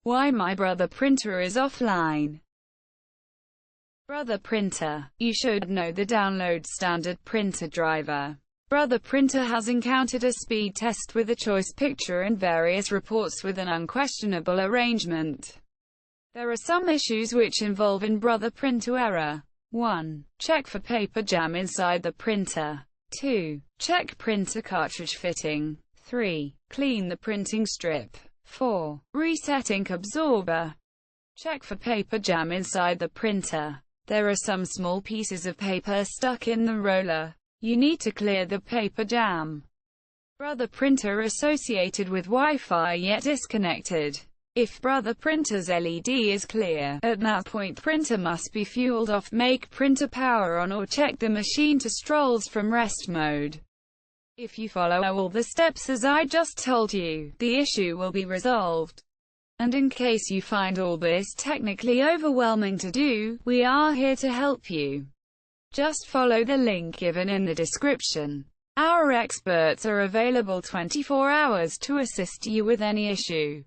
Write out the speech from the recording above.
Why my Brother printer is offline. Brother printer. You should know the download standard printer driver. Brother printer has encountered a speed test with a choice picture and various reports with an unquestionable arrangement. There are some issues which involve in Brother printer error. 1. Check for paper jam inside the printer. 2. Check printer cartridge fitting. 3. Clean the printing strip. 4. Reset ink absorber. Check for paper jam inside the printer. There are some small pieces of paper stuck in the roller. You need to clear the paper jam. Brother printer associated with Wi-Fi yet disconnected. If Brother printer's LED is clear, at that point printer must be fueled off, make printer power on, or check the machine to strolls from rest mode. If you follow all the steps as I just told you, the issue will be resolved. And in case you find all this technically overwhelming to do, we are here to help you. Just follow the link given in the description. Our experts are available 24 hours to assist you with any issue.